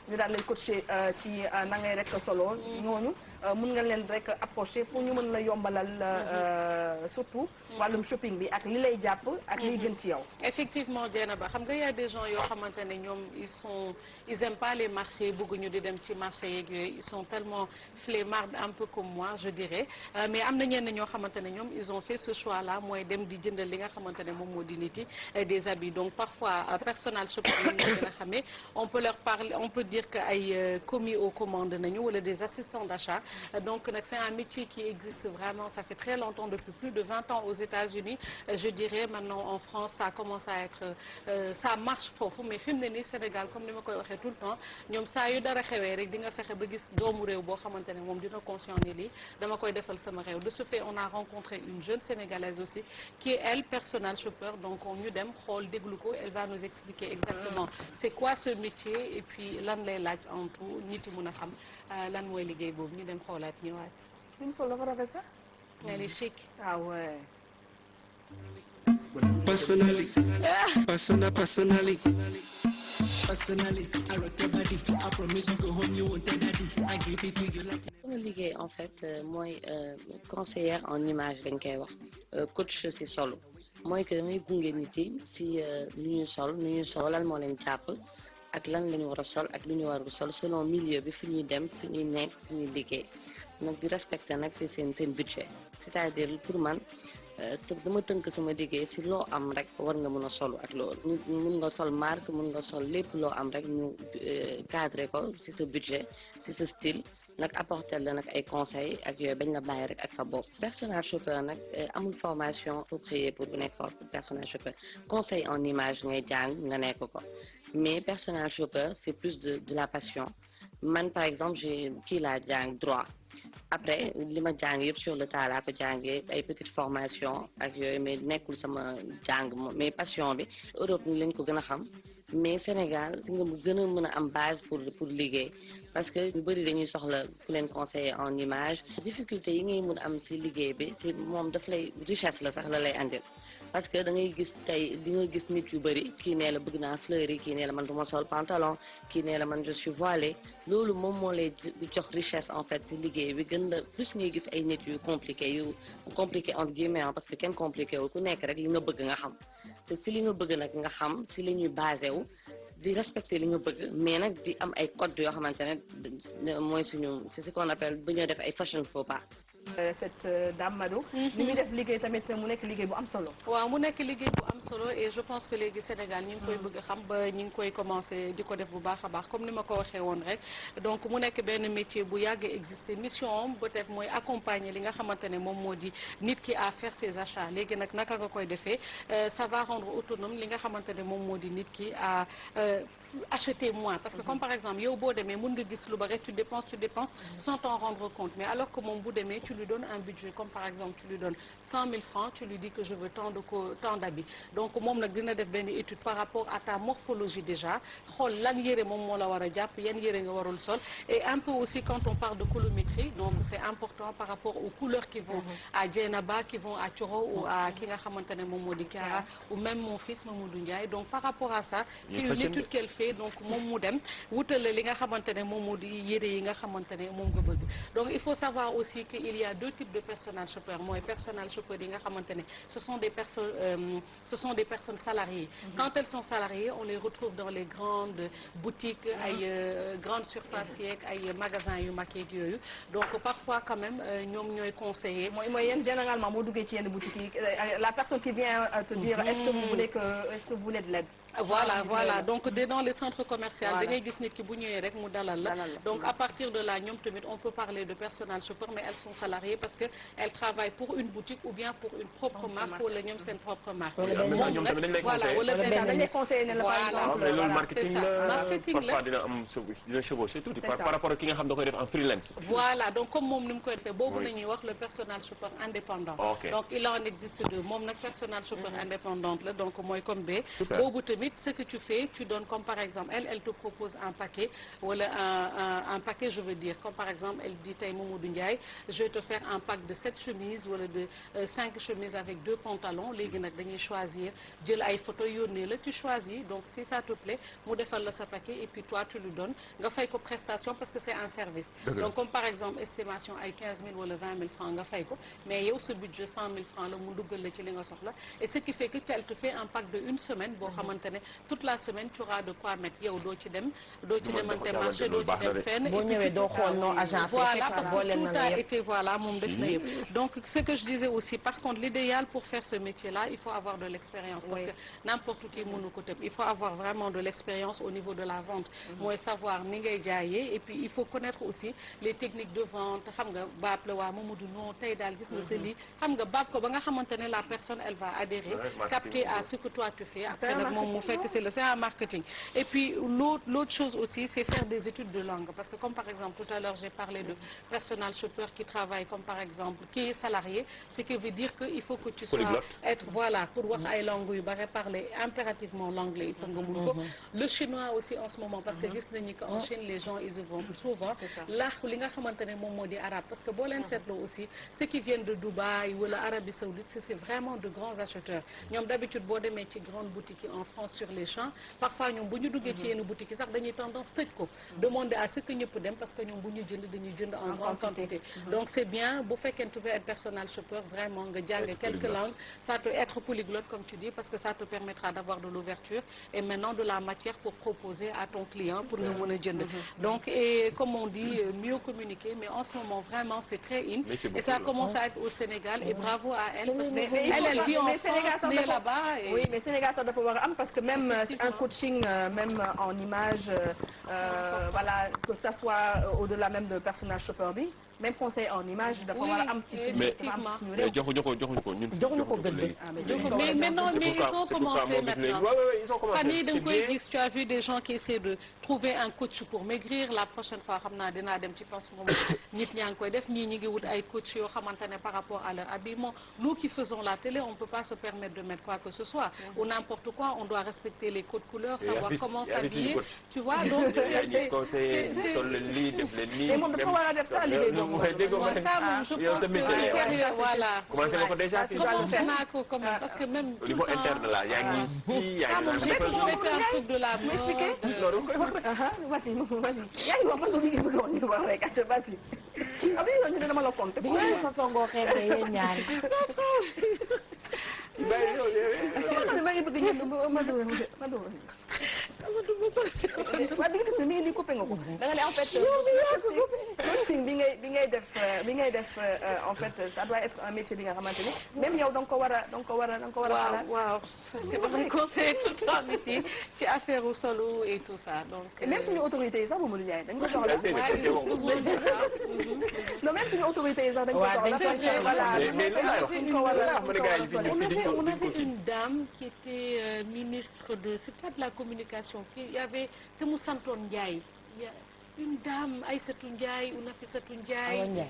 ñu daal lay coacher ci na ngay rek solo ñooñu mun nga leen rek approcher pour ñu mën la yombalal surtout wàllum shopping bi ak li lay jàpp ak liy gën ci yow. Effectivement Dieynaba xam nga y a des gens yoo xamante ne ñoom ils aiment pas les marchés bëgguñu di dem ci marché yeeg yooyu ils sont tellement flemmards un peu comme moi je dirais mais am na ñenn ñoo xamante ne ñoom ils ont fait ce choix là mooy dem di jëndal li nga xamante ne moom moo di nit yi des habits donc parfois personal shopper yi ñoo gën a xamee on peut leur parler on peut dire que ay commis aux commandes nañu wala des assistants d'achat donc nag c'est un métier qui existe vraiment ça fait très longtemps depuis plus de 20 ans aux États-Unis je dirais maintenant en France ça commence à être ça marche foofu mais fi mu ne nii Sénégal comme ni ma koy waxee tout le temps ñoom saa yu dara xewee rek di nga fexe ba gis doomu réew boo xamante ne moom dina conscient ni lii dama koy defal sama réew de ce fait on a rencontré une jeune Sénégalaise aussi qui est elle personal shopper donc ñu dem xool déglu ko elle va nous expliquer exactement c'est quoi ce métier et puis lan lay laaj en tout nit yi mun a xam lan mooy liggéey boobu ñu dem xoolaat ñëwaat. li mu sol dafa rafet sax. elle est chic. ah ouais. Personally, sama liggéey en fait mooy conseillère en image dañ koy wax coach ci solo mooy que damay gunge nit yi ci lu ñu sol lan moo leen jàpp ak lan lañu war a sol ak lu ñu warul sol selon milieu bi fi ñuy dem fi ñuy nekk fi ñuy liggéey nag di respecter nag ci seen budget c'est-à-dire pour man dama tënk sama liggéey ci loo am rek war nga mën a solu ak loolu mun nga sol marque mun nga sol lépp loo am rek ñu cadré ko ci sa budget ci sa style nag apporter la nag ay conseils ak yooyu bañ la bàyyi rek ak sa bopp. Personal shopper nag amul formation appropriée pour bu nekk personal shopper conseil en image ngay jàng nga nekk ko mais personal shopper c'est plus de la passion man par exemple j'ai kii laa jàng droit. Après li ma jàng yëpp sur le tas laa ko jàngee ay petite formation ak yooyu mais nekkul sama jàng mais passion bi Europe ni lañ ko gën a xam mais Sénégal si nga gën a mën a am base pour liggéey parce que ñu bëri dañuy soxla ku leen conseiller en image difficulté yi ngay mën a am si liggéey bi si moom daf lay richesse la sax la lay andil parce que da ngay gis tey di nga gis nit yu bëri kii nee la bëgg naa fleur yi kii nee la man du ma sol pantalon kii nee la man je suis voilée loolu moom moo lay jox richesse en fait si liggéey bi gën la plus ngay gis ay nit yu compliqué entre guillemets parce que kenn compliqué wul ku nekk rek li nga bëgg nga xam te si li nga bëgg nag nga xam si la ñuy basé wu di respecter li nga bëgg mais nag di am ay code yoo xamante ne mooy suñu c'est ce qu'on appelle bu ñoo def ay fashion faux pas. Cette dame Mado. ni muy def liggéey tamit mu nekk liggéey bu am solo. waaw mu nekk liggéey bu am solo et je pense que léegi Sénégal ñu ngi koy bëgg a xam ba ñu ngi koy commencer di ko def bu baax a baax comme ni ma ko waxee woon rek donc mu nekk benn métier bu yàgg exister mission am peut-être mooy accompagner li nga xamante ne moom moo di nit ki à faire ses achats léegi nag naka nga koy defee ça va rendre autonome li nga xamante ne moom moo di nit ki à acheter moins parce que comme par exemple yow boo demee mun nga gis lu bari tu dépenses sans t'en rendre compte mais alors que moom bu demee tu lui donnes un budget comme par exemple tu lui donnes 100 000 francs tu lui dis que je veux tant d'habits donc moom nag dina def benn étude par rapport à ta morphologie déjà xool lan yére moom moo la war a jàpp yan yére nga warul sol et un peu aussi quand on parle de colorimétrie donc c'est important par rapport aux couleurs qui vont à Dieynaba qui vont à Thioro ou à ki nga xamante ne moom moo di Kiara ou même mon fils Mamadou Ndiaye donc par rapport à ça c'est une étude qu'elle fait donc moom mu dem wutale li nga xamante ne moom moo di yére yi nga xamante ne moom nga bëgg donc il faut savoir aussi que il y a deux types de personal shopper mooy personal shopper yi nga xamante ne ce sont des personnes salariées quand elles sont salariées on les retrouve dans les grandes boutiques ay grandes surfaces yeeg ay magasins yu mag yeeg yooyu donc parfois quand même ñoom ñooy conseiller mooy yéen généralement moo duggee ci yenn boutiques yi la personne qui vient te dire est-ce que vous voulez de l'aide voilà donc dans les centres commerciaux da ngay gis nit ki bu ñëwee rek mu dalal la donc à partir de là ñoom tamit on peut parler de personal shopper mais elles sont salariées parce que elles travaillent pour une boutique ou bien pour une propre marque wala ñoom seen propre marque ñoom tamit dañ lay conseiller dañ lay conseiller ne la par exemple mais loolu marketing la marketing la parfois dina chevaucher tuuti par rapport ak ki nga xam da koy def en freelance voilà donc comme moom ni mu koy defee boobu nañuy wax le personal shopper indépendant donc il en existe deux moom nag personal shopper indépendante la donc mooy comme bee boobu tamit tamit ce que tu fais tu donnes comme par exemple elle te propose un paquet wala un paquet je veux dire comme par exemple elle dit tey Mamadou Ndiaye je vais te faire un pack de 7 chemises wala de 5 chemises avec 2 pantalons léegi nag dañuy choisir jël ay photos yónnee la tu choisis donc si ça te plaît mu defal la sa paquet et puis toi tu lui donnes nga fay ko prestation parce que c'est un service donc comme par exemple estimation ay 15 000 wala 20 000 francs nga fay ko mais yow sa budget 100 000 francs la mu duggal la ci li nga soxla et ce qui fait que elle te fait un pack de une semaine boo xamante ne toute la semaine tu auras de quoi mettre yow doo ci demante marché doo ci dem fenn boo ñëwee doo xool noo agence voilà parce que tout a été voilà moom def na yëpp donc ce que je disais aussi par contre l'idéal pour faire ce métier là il faut avoir de l'expérience parce que n'importe qui mënu ko tëb il faut avoir vraiment de l'expérience au niveau de la vente mooy savoir ni ngay jaayee et puis il faut connaître aussi les techniques de vente xam nga baab la waa Mamadou non tey daal gis nga sa lii xam nga baab ko ba nga xamante ne la personne elle va adhérer capter à ce que toi tu fais après nag moom mu fekk c'est un marketing et puis l'autre chose aussi c'est faire des études de langue parce que comme par exemple tout à l'heure j'ai parlé de personal shopper qui travaille comme par exemple qui est salarié ce qui veut dire que il faut que tu sois être voilà pour wax ay langues yu bare parler impérativement l'anglais il faut nga mun ko le chinois aussi en ce moment parce que gis nañu que en Chine les gens ils vont souvent laaxu li nga xamante ne moom moo di arabe parce que boo leen seetloo aussi ceux qui viennent de Dubaï wala Arabie Saoudite c'est vraiment de grands acheteurs ñoom d'habitude boo demee ci grande boutique yi en France sur les champs parfois ñoom bu ñu duggee ci yenn boutique yi sax dañuy tendance tëj ko demander à ce que ñëpp dem parce que ñoom bu ñu jënd dañuy jënd en grande quantité donc c'est bien bu fekkee tu veux être personal shopper vraiment nga jàng quelques langues ça peut être polyglotte comme tu dis parce que ça te permettra d'avoir de l'ouverture et maintenant de la matière pour proposer à ton client pour nga mën a jënd donc et comme on dit mieux communiquer mais en ce moment vraiment c'est très in et ça commence à être au Sénégal et bravo à elle parce que elle vit en France née là-bas et... oui mais Sénégal sax dafa war a am parce que même un coaching même en image voilà que ça soit au-delà même de personal shopper bi même conseil en image dafa war a am ci mais joxuñu ko ñun joxuñu ko gëdd mais non mais ils ont commencé maintenant fan yii da nga koy gis tu as vu des gens qui essaient de trouver un coach pour maigrir la prochaine fois xam naa dinaa dem ci pense moom nit ñaa ngi koy def ñii ñi ngi wut ay coach yoo xamante ne par rapport à leur habillement nous qui faisons la télé on peut pas se permettre de mettre quoi que ce soit ou n'importe quoi on doit respecter les codes couleurs savoir comment s'habiller tu vois donc mais moom dafa war a def ça liggéey boobu ça moom je pense que l'intérieur voilà commencé nga ko déjà commencé naa ko quand même parce que même au niveau interne là yaa ngi ça moom j'ai un truc de la m'expliquer vas-y yaa ngi wax man ko mi ngi bëgg a wax ñu wax rek aca vas-y am na ñu ne dama la compter di ngeen fa toogoo xeex yéen ñaari maa ngi bëgg ñëw ma waa di nga gis ne mi ngi di coupé nga ko da nga ne en fait coaching bi ngay def en fait ça doit être un métier bi nga xamante ni même yow da nga ko war a xalaat waaw parce que damay conseiller tout le temps nit yi ci affaire u solo et tout ça donc même suñu autorités yi sax Mamadou Ndiaye dañ ko soxla ils ont besoin de ça non même suñu autorités yi sax dañ ko soxla voilà on avait une dame qui était ministre de c'est pas de la communication il y avait te mu santoon Ndiaye il y a une dame Aïssatou Ndiaye ou Nafissatou Ndiaye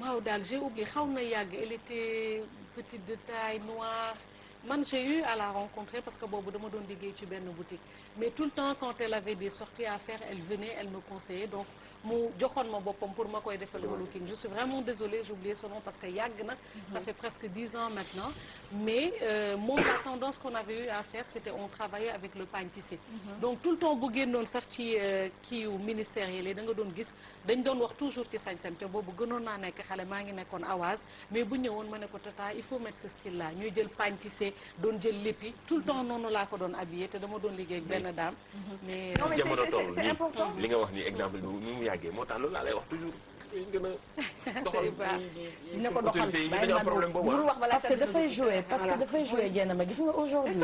waaw daal j'ai oublié xaw na yàgg elle était petite de taille noire man j'ai eu à la rencontrer parce que boobu dama doon liggéey ci benn boutique mais tout le temps quand elle avait des sorties à faire elle venait elle me conseillait donc mu joxoon ma boppam pour ma koy defal looking je suis vraiment désolée j'ai oublié son nom parce que yàgg na ça fait presque 10 ans maintenant mais moom la tendance qu'on avait eu à faire c'était on travaillait avec le pagne tissé donc tout le temps bu génnoon sax ci kii wu ministère yi da nga doon gis dañ doon wax toujours ci sañ-sañ te boobu gënoon naa nekk xale maa ngi nekkoon Awaz mais bu ñëwoon ma ne ko tata il faut mettre ce style là ñuy jël pagne tissé doon jël léppi tout le temps noonu laa ko doon habillé te dama doon liggéey ak benn dame mais non mais c'est important li nga wax ni exemple bi mu yàggee moo tax loolu laa lay wax toujours gën a doxal dina ko doxal dañoo problème boobu parce que dafay jouer jenn ma gis nga aujourd'hui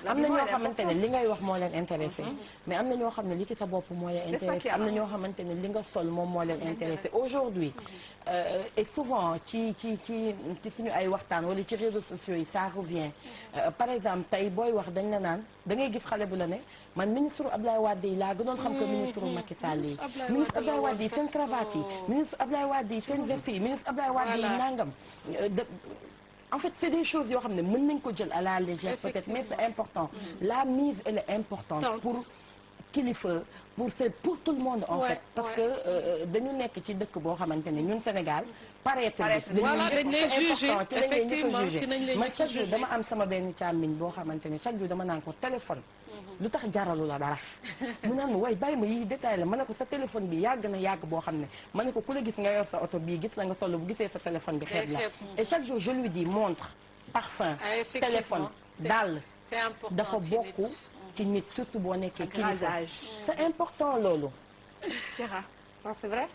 am na ñoo xamante ne li ngay wax moo leen intéressé mais am na ñoo xam ne li ci sa bopp moo leen intéressé am na ñoo xamante ne li nga sol moom moo leen intéressé aujourd'hui et souvent ci suñu ay waxtaan wala ci réseaux sociaux yi ça revient par exemple tey booy wax dañ la naan da ngay gis xale bu la ne man ministre Abdoulaye Wade yi laa gënoon xam que ministre Macky Sall yi ministre Abdoulaye Wade yi seen cravate yi ministre Abdoulaye Wade yi seen veste yi ministre Abdoulaye Wade yi nangam en fait c'est des choses yoo xam ne mën nañ ko jël à la légère peut-être mais c'est important la mise elle est importante pour kilifa pour tout le monde en fait parce que dañu nekk ci dëkk boo xamante ne ñun Sénégal paraître bi voilà dañ lay juger effectivement ci nañ lay man chaque jour dama am sama benn càmmiñ boo xamante ne chaque jour dama naan ko téléphone lu tax jaralu la dara mu naan ma way bàyyi ma yi détail la ma ne ko sa téléphone bi yàgg na yàgg boo xam ne ma ne ko ku la gis nga yor sa oto bii gis la nga solo bu gisee sa téléphone bi xeeb la et chaque jour je lui dis montre parfum téléphone dàll dafa bokk ci nit surtout boo nekkee kilifa c'est important loolu. Non, c'est vrai,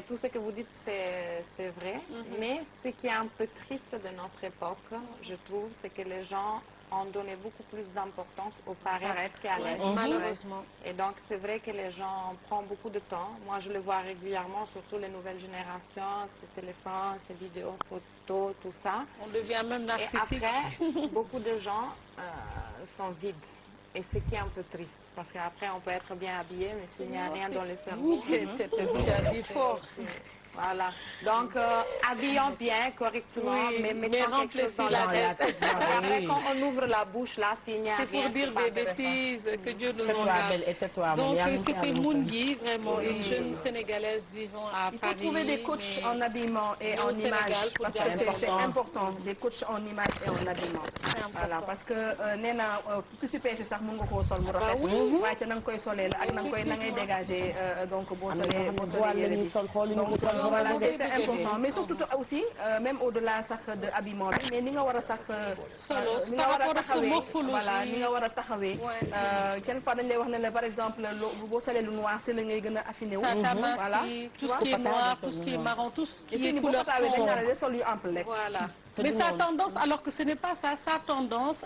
tout ce que vous dites, c'est vrai. Mais ce qui est un peu triste de notre époque, je trouve, c'est que les gens ont donné beaucoup plus d'importance au paraître qu'à l'être. Malheureusement. Et donc, c'est vrai que les gens prennent beaucoup de temps. Moi, je le vois régulièrement, surtout les nouvelles générations, ces téléphones, ces vidéos, photos, tout ça. On devient même narcissique. Et après, beaucoup de gens sont vides. Et ce qui est un peu triste, parce qu'après, on peut être bien habillé, mais s'il n'y a rien dans le cerveau, c'est fort. Voilà. Donc, habillons bien, correctement, mais mettons quelque chose dans la tête. Et après, quand on ouvre la bouche, là, s'il n'y a rien, c'est pour dire des bêtises, que Dieu nous en garde. Donc, c'était Moungui, vraiment, une jeune Sénégalaise vivant à Paris. Il faut trouver des coachs en habillement et en image, parce que c'est important, des coachs en image et en habillement. Voilà, parce que nee na ku si peese sax mën nga koo sol mu rafet. waaye ca na nga koy solee la ak na ngay dégager donc boo solee yére bi. Voilà, c'est important mais surtout aussi même au-delà sax de habillement bi mais ni nga war a sax ni nga war a taxawee voilà ni nga war a taxawee kenn fois dañ lay wax ne la par exemple boo solee lu noir si la ngay gën a affiné wu voilà tout ce qui est noir tout ce qui est marron tout ce qui est couleur sombre voilà mais ça a tendance alors que ce n'est pas ça ça a tendance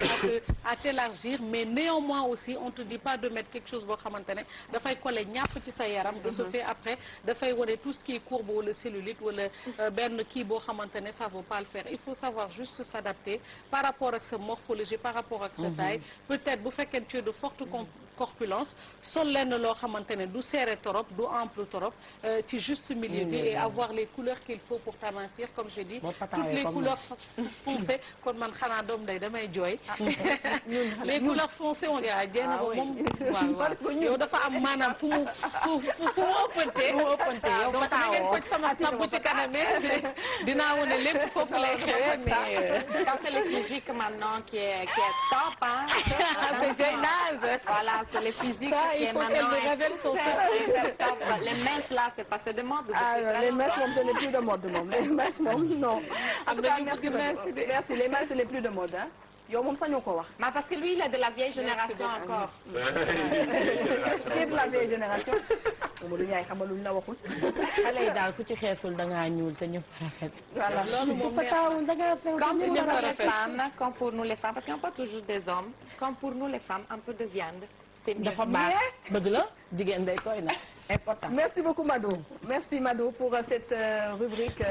à t'élargir mais néanmoins aussi on te dit pas de mettre quelque chose boo xamante ne dafay coller ñàpp ci sa yaram de ce fait après dafay wane tout ce qui est courbe wala cellulite wala benn kii boo xamante ne ça vaut pas le faire il faut savoir juste s'adapter par rapport ak sa morphologie par rapport ak sa taille peut-être bu fekkee tu es de forte corpulence sol lenn loo xamante ne du serré trop du ample trop ci juste milieu bi et avoir les couleurs qu'il faut pour t'amincir comme je dis toutes les couleurs foncées kon man xanaa doom day damay jooy les couleurs foncées on dirait jéem ba moom waaw yow dafa am maanaam fu mu ëppante donc da ngeen ko sama snap ci kanam dinaa wane lépp foofu lay xewee mais ça c'est le physique maintenant qui est top hein c'est Jaynaz voilà c'est le physique qui est maintenant révèle son secret les minces là c'est passé de mode les minces moom ce n'est plus de mode moom les minces moom non en tout cas merci les minces ce n'est plus de mode hein yow moom sañoo ko wax. mais parce que lui il est de la vieille génération encore. qui est de la vieille génération. Mamadou Ndiaye xam nga luñ la waxul. xale yi daal ku ci xeesul da ngaa ñuul te ñëpp rafet. voilà loolu moom comme pour nous les femmes parce qu'il y a pas toujours des hommes comme pour nous les femmes un peu de viande. c'est mieux. dafa baax bëgg la jigéen day koy na important. Merci beaucoup Mado. Merci Mado pour cette rubrique.